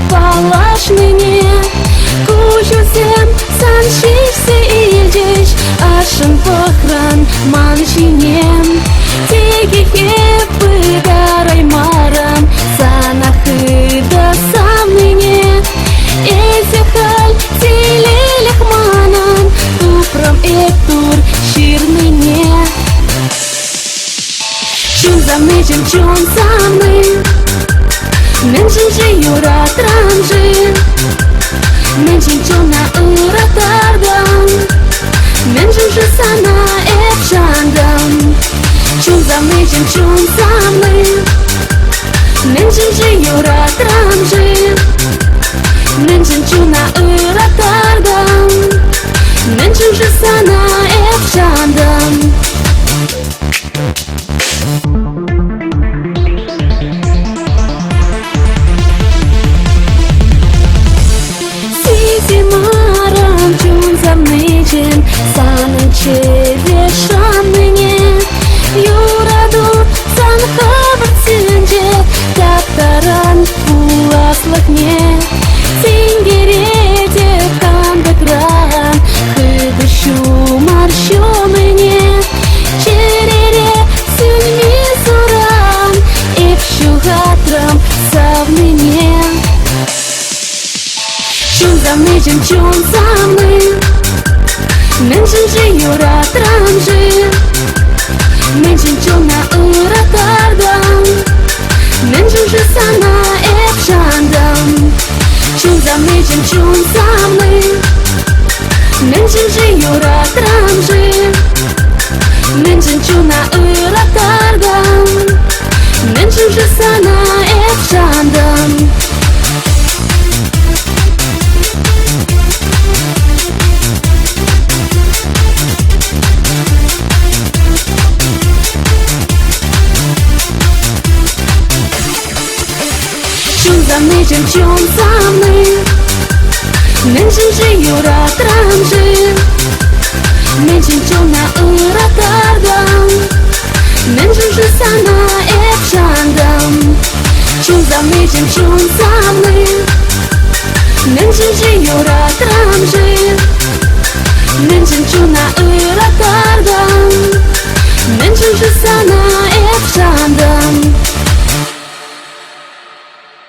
палашныне. Кучусем саншишсе илдеш, ашын похран маншинем. Теги хепы дарай марам, санахы да самныне. Эзехаль тилелех манан, тупром эктур ширныне. Чун за мечем, чун за мы, меншин же юра транжи. Меншин чуна ыратардан, меншин же сана эпшандан. Чун за мечем, чун за мы, меншин же юра транжи. Меншин чуна ыратардан, меншин же сана эпшандан. Марам чун за мечен, саны чеве шанныне. Юраду сан хабар сенже, таптаран пуласлыкне. Сингерете кандакран, хыдышу маршёмыне. Черере сюньми суран, эпшугатрам савныне. Чун за мечем, чун за мы, меншин же юра транжи. Меншин чуна ыратардан, меншин же сана эпшандан. Чун за мечем, чун за мы, меншин же юра транжи. Меншин чуна ыратардан, меншин же сана эпшандан. Чун за мечем, чун за мы, меншин же юра транжи. Меншин чуна ыратардан, меншин же сана эпшандан. Чун за мечем, чун за мы, меншин же юра транжи. Меншин чуна ыратардан, меншин же сана эпшандан.